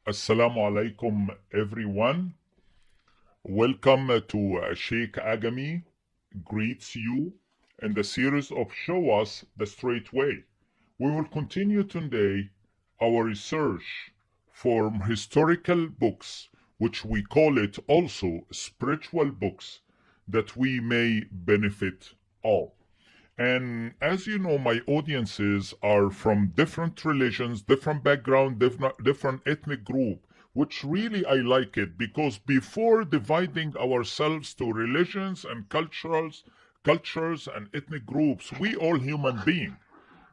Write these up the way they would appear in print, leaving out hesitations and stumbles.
Assalamu alaikum, everyone. Welcome to Sheikh Agami greets you in the series of Show Us the Straight Way. We will continue today our research for historical books, which we call it also spiritual books, that we may benefit all. And as you know, my audiences are from different religions, different background, different ethnic group, which really I like it because before dividing ourselves to religions and cultures and ethnic groups, we all human beings.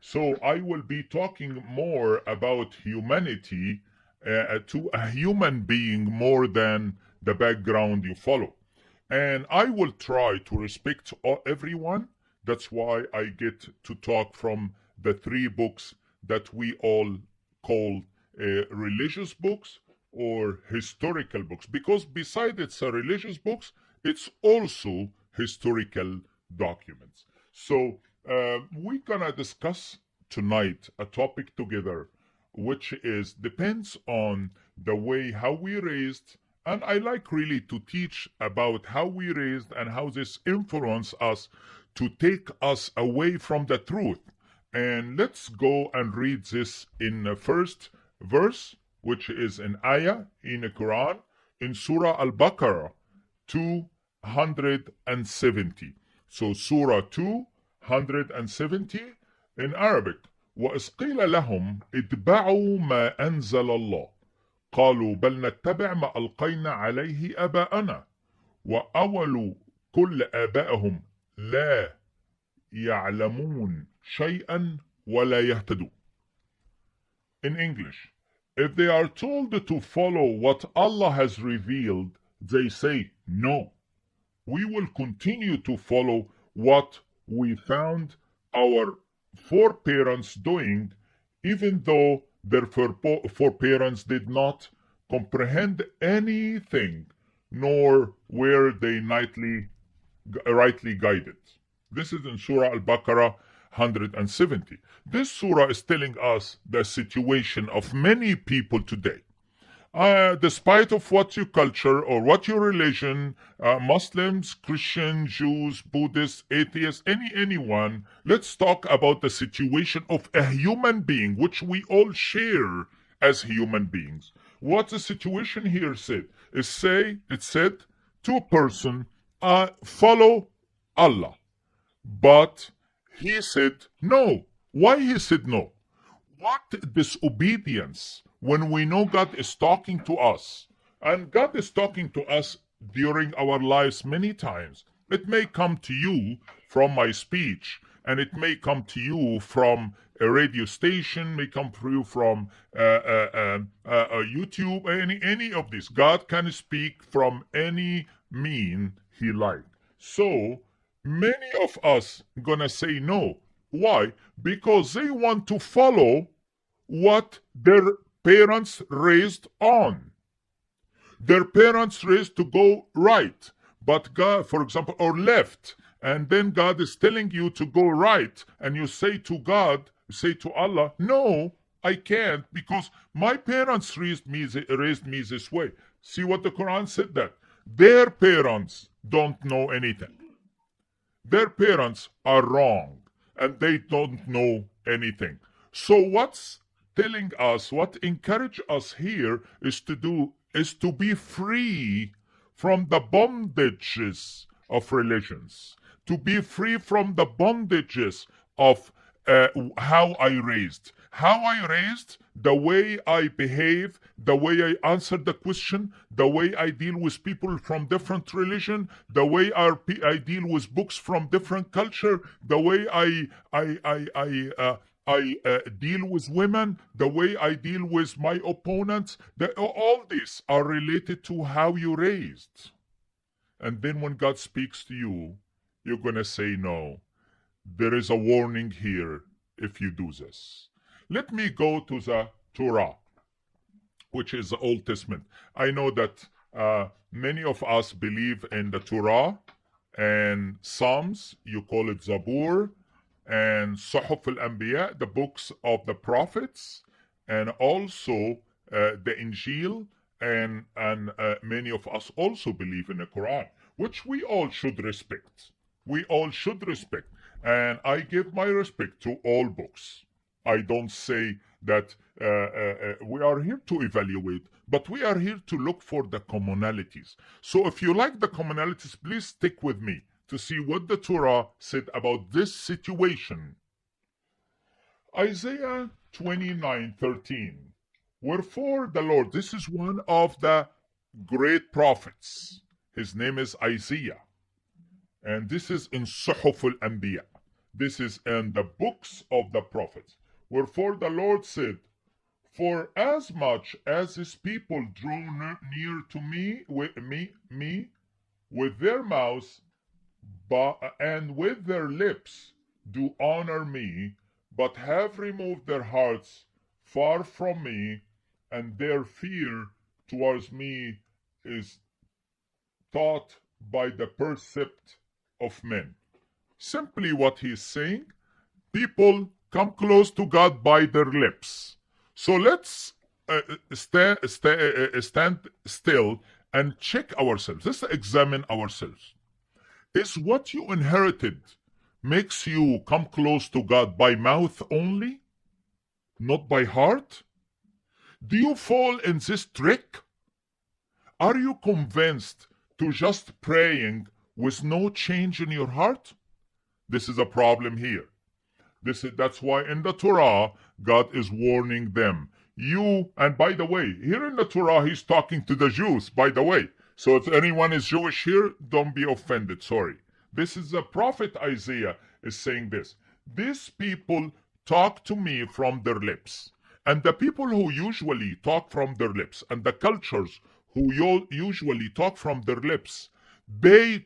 So I will be talking more about humanity to a human being more than the background you follow. And I will try to respect everyone. That's why I get to talk from the three books that we all call religious books or historical books. Because besides it's a religious books, it's also historical documents. So we're gonna discuss tonight a topic together, which is depends on the way how we raised, and I like really to teach about how we raised and how this influence us to take us away from the truth. And let's go and read this in the first verse, which is an ayah in the Quran in Surah Al-Baqarah 270. So Surah 270 in Arabic. وَإِذْ قِيلَ لَهُمْ اتَّبَعُوا مَا أَنزَلَ اللَّهُ قالوا بل نتبع ما ألقينا عليه آباءنا وأول كل آبائهم لا يعلمون شيئا ولا يهتدون. In English, if they are told to follow what Allah has revealed, they say, no, we will continue to follow what we found our foreparents doing, even though their foreparents did not comprehend anything, nor were they rightly guided. This is in Surah Al-Baqarah 170. This surah is telling us the situation of many people today. Despite of what your culture or what your religion, Muslims, Christians, Jews, Buddhists, atheists, anyone, let's talk about the situation of a human being, which we all share as human beings. What the situation here said is it said to a person, follow Allah, but he said no. Why he said no? What disobedience when we know God is talking to us, and God is talking to us during our lives many times. It may come to you from my speech, and it may come to you from a radio station, may come to you from YouTube, any of this. God can speak from any mean he like. So many of us gonna say no. Why? Because they want to follow what their parents raised on. Their parents raised to go right, but God, for example, or left, and then God is telling you to go right, and you say to God, say to Allah, no, I can't because my parents raised me this way. See what the Quran said that their parents don't know anything. Their parents are wrong and they don't know anything. So what's telling us, what encourage us here is to be free from the bondages of religions, to be free from the bondages of how I raised. How I raised, the way I behave, the way I answer the question, the way I deal with people from different religion, the way I deal with books from different culture, the way I deal with women, the way I deal with my opponents. All these are related to how you raised. And then when God speaks to you, you're gonna say no. There is a warning here if you do this. Let me go to the Torah, which is the Old Testament. I know that many of us believe in the Torah and Psalms, you call it Zabur, and Suhuf al-Anbiya, the books of the prophets, and also the Injil, and many of us also believe in the Quran, which we all should respect. We all should respect, and I give my respect to all books. I don't say that we are here to evaluate, but we are here to look for the commonalities. So if you like the commonalities, please stick with me to see what the Torah said about this situation. Isaiah 29:13. Wherefore the Lord, this is one of the great prophets. His name is Isaiah. And this is in Suhuf al-Anbiya. This is in the books of the prophets. Wherefore the Lord said, for as much as his people draw near to me with their mouths and with their lips do honor me, but have removed their hearts far from me, and their fear towards me is taught by the percept of men. Simply what he's saying, people come close to God by their lips. So let's stand still and check ourselves. Let's examine ourselves. Is what you inherited makes you come close to God by mouth only, not by heart? Do you fall in this trick? Are you convinced to just praying with no change in your heart? This is a problem here. That's why in the Torah, God is warning them. And by the way, here in the Torah, he's talking to the Jews, by the way. So if anyone is Jewish here, don't be offended, sorry. This is the prophet Isaiah is saying this. These people talk to me from their lips. And the people who usually talk from their lips, and the cultures who usually talk from their lips, they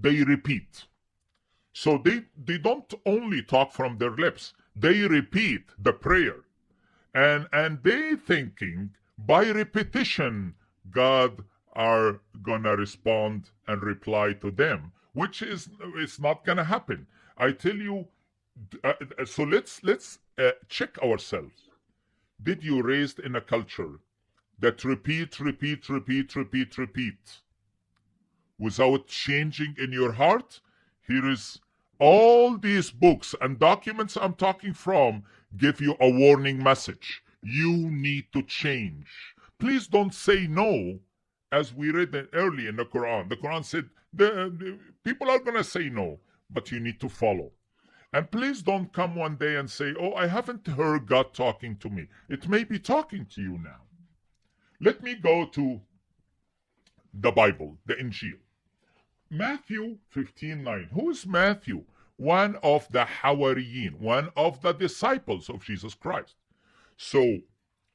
repeat. So they don't only talk from their lips, they repeat the prayer. And they thinking by repetition God are gonna respond and reply to them, which is it's not gonna happen. I tell you. So let's check ourselves. Did you raised in a culture that repeat without changing in your heart? Here is all these books and documents I'm talking from give you a warning message. You need to change. Please don't say no, as we read early in the Quran. The Quran said the people are going to say no, but you need to follow. And please don't come one day and say, oh, I haven't heard God talking to me. It may be talking to you now. Let me go to the Bible, the Injil. Matthew 15:9. Who is Matthew? One of the Hawariyin, one of the disciples of Jesus Christ. So,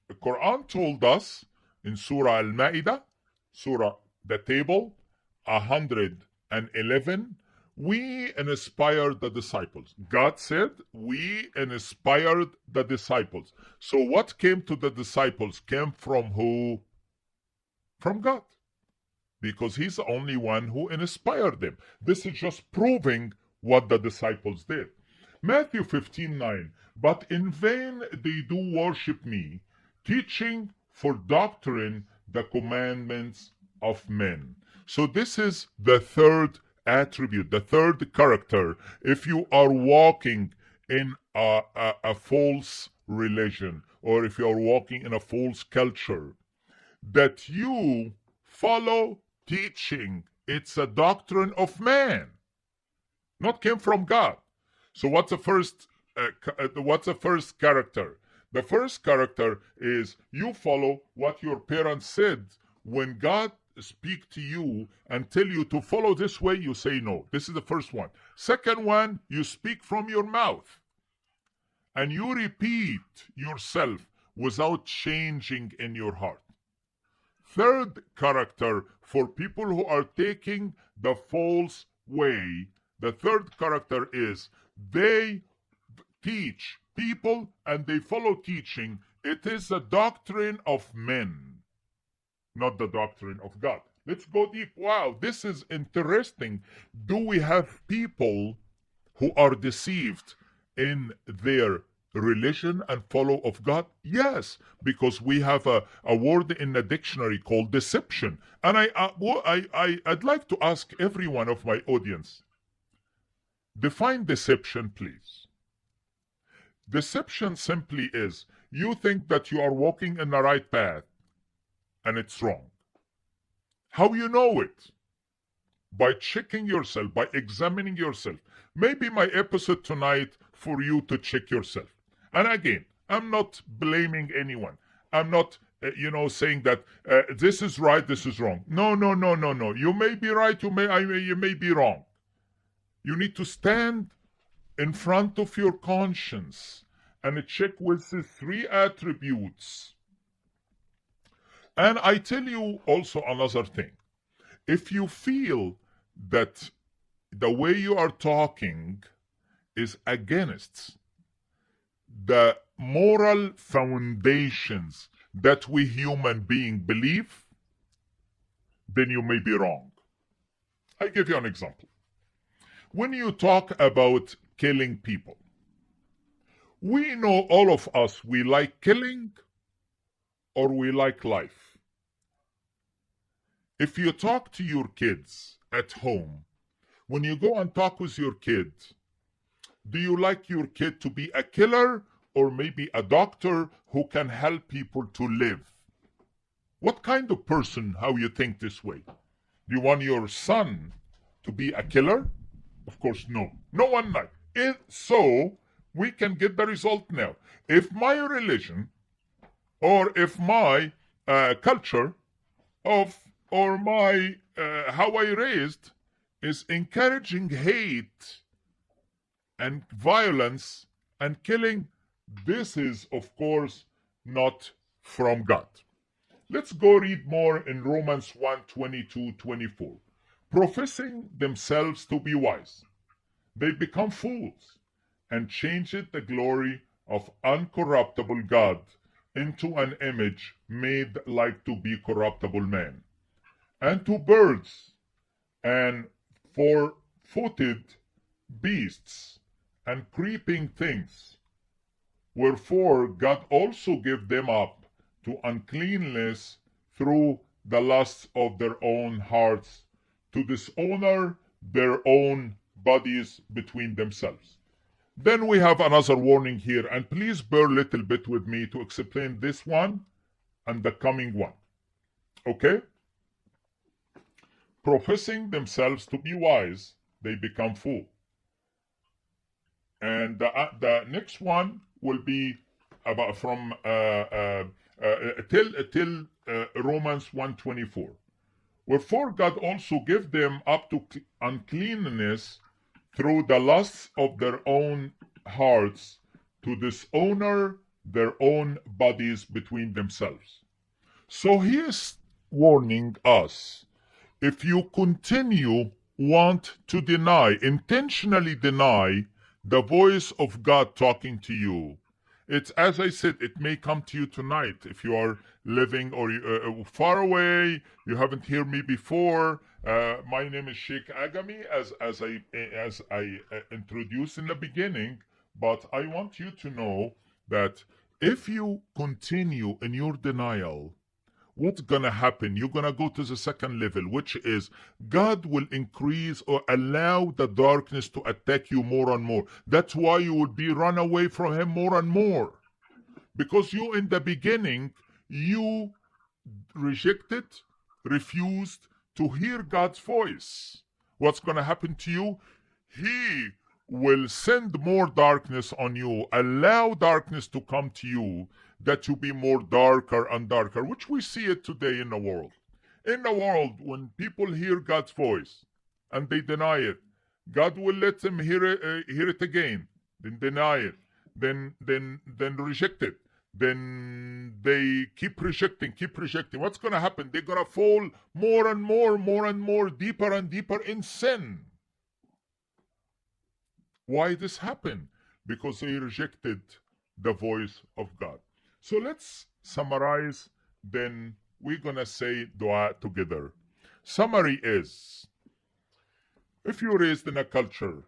the Quran told us in Surah Al-Ma'idah, Surah the table, 111, we inspired the disciples. God said, we inspired the disciples. So what came to the disciples came from who? From God. Because he's the only one who inspired them. This is just proving what the disciples did. Matthew 15:9. But in vain they do worship me, teaching for doctrine the commandments of men. So this is the third attribute, the third character. If you are walking in a false religion, or if you are walking in a false culture, that you follow teaching. It's a doctrine of man, not came from God. So what's the first character? The first character is you follow what your parents said. When God speak to you and tell you to follow this way, you say no. This is the first one. Second one, you speak from your mouth and you repeat yourself without changing in your heart. Third character, for people who are taking the false way, the third character is they teach people and they follow teaching. It is a doctrine of men, not the doctrine of God. Let's go deep. Wow, this is interesting. Do we have people who are deceived in their religion and follow of God? Yes, because we have a word in the dictionary called deception. And I'd like to ask every one of my audience, define deception, please. Deception simply is you think that you are walking in the right path and it's wrong. How you know it? By checking yourself, by examining yourself. Maybe my episode tonight for you to check yourself. And again, I'm not blaming anyone. I'm not, saying that this is right, this is wrong. No, no, no, no, no. You may be right, you may be wrong. You need to stand in front of your conscience and check with the three attributes. And I tell you also another thing. If you feel that the way you are talking is against the moral foundations that we human beings believe, then you may be wrong. I give you an example. When you talk about killing people, we know all of us, we like killing or we like life. If you talk to your kids at home, when you go and talk with your kid, do you like your kid to be a killer or maybe a doctor who can help people to live? What kind of person, how you think this way? Do you want your son to be a killer? Of course, no. No one like it. So we can get the result now. If my religion or if my culture or my how I raised is encouraging hate and violence and killing, this is of course not from God. Let's go read more in Romans 1:22-24. Professing themselves to be wise, they become fools and changed the glory of uncorruptible God into an image made like to be corruptible man, and to birds, and four-footed beasts, and creeping things. Wherefore God also gave them up to uncleanness through the lusts of their own hearts, to dishonor their own bodies between themselves. Then we have another warning here, and please bear a little bit with me to explain this one and the coming one. Okay? Professing themselves to be wise, they become fool. And the next one will be about from till Romans 1:24. Wherefore God also gave them up to uncleanness through the lusts of their own hearts, to dishonor their own bodies between themselves. So he is warning us, if you continue want to deny, intentionally deny the voice of God talking to you, it's, as I said, it may come to you tonight if you are living or far away, you haven't heard me before. My name is Sheikh Agami, as I introduced in the beginning, but I want you to know that if you continue in your denial, what's gonna happen? You're gonna go to the second level, which is God will increase or allow the darkness to attack you more and more. That's why you will be run away from him more and more. Because you in the beginning, you rejected, refused to hear God's voice. What's gonna happen to you? He will send more darkness on you, allow darkness to come to you, that you be more darker and darker, which we see it today in the world. In the world, when people hear God's voice and they deny it, God will let them hear it again, then deny it, then reject it, then they keep rejecting. What's going to happen? They're going to fall more and more, deeper and deeper in sin. Why this happened? Because they rejected the voice of God. So let's summarize, then we're going to say dua together. Summary is, if you're raised in a culture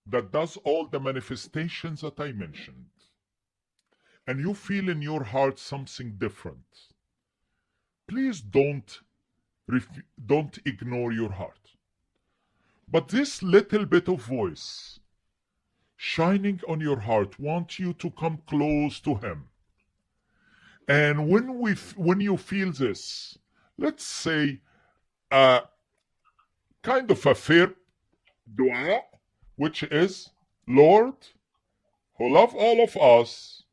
that does all the manifestations that I mentioned, and you feel in your heart something different, please don't ignore your heart. But this little bit of voice shining on your heart wants you to come close to him. And when you feel this, let's say kind of a fair dua, which is, Lord, who love all of us,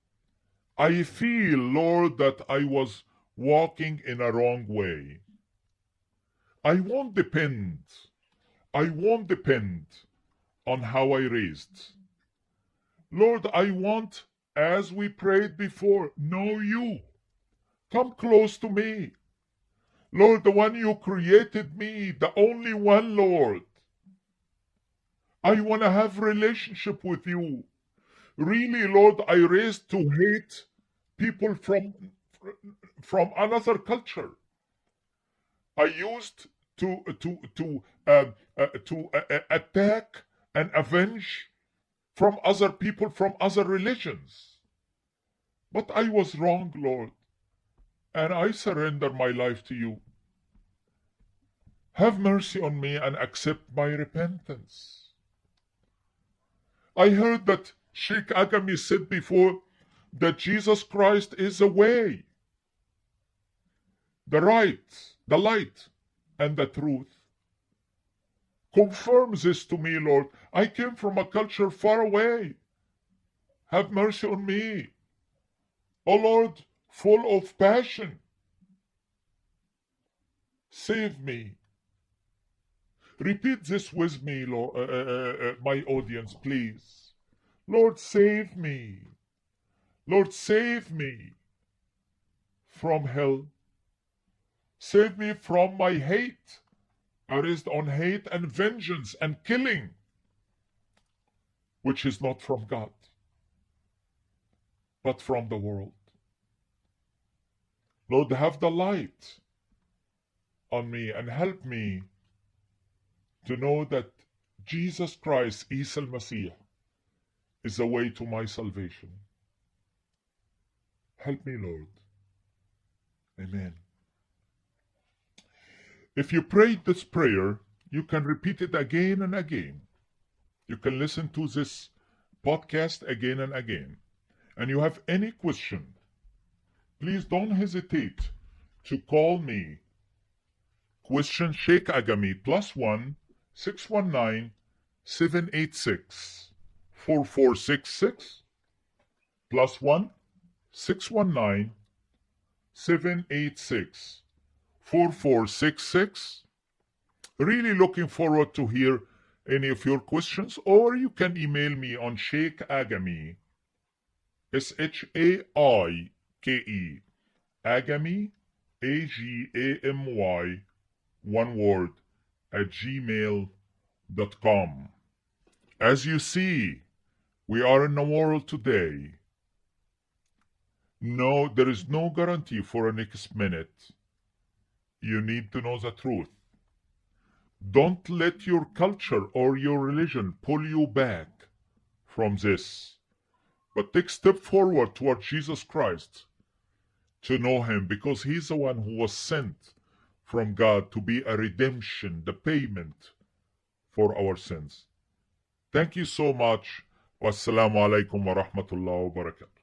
I feel, Lord, that I was walking in a wrong way. I won't depend on how I raised. Lord, I want, as we prayed before, know you. Come close to me. Lord, the one you created me, the only one, Lord. I want to have relationship with you. Really, Lord, I raised to hate people from another culture. I used to attack and avenge from other people from other religions. But I was wrong, Lord, and I surrender my life to you. Have mercy on me and accept my repentance. I heard that Sheikh Agami said before that Jesus Christ is the way, the right, the light, and the truth. Confirm this to me, Lord. I came from a culture far away. Have mercy on me. O Lord, full of passion. Save me. Repeat this with me, Lord, my audience, please. Lord, save me. Lord, save me from hell. Save me from my hate. I raised on hate and vengeance and killing, which is not from God, but from the world. Lord, have the light on me and help me to know that Jesus Christ, Isa al-Masih, is the way to my salvation. Help me, Lord. Amen. If you prayed this prayer, you can repeat it again and again. You can listen to this podcast again and again. And you have any question, please don't hesitate to call me. Question Sheikh Agami +1 619 786 4466 +1 619 786 4466. Really looking forward to hear any of your questions, or you can email me on Sheikh Agami, SHAIKE, Agami, AGAMY, one word, @gmail.com. As you see, we are in a world today. No, there is no guarantee for a next minute. You need to know the truth. Don't let your culture or your religion pull you back from this. But take a step forward toward Jesus Christ to know him, because he's the one who was sent from God to be a redemption, the payment for our sins. Thank you so much. Wassalamu alaikum wa rahmatullahi wa barakatuh.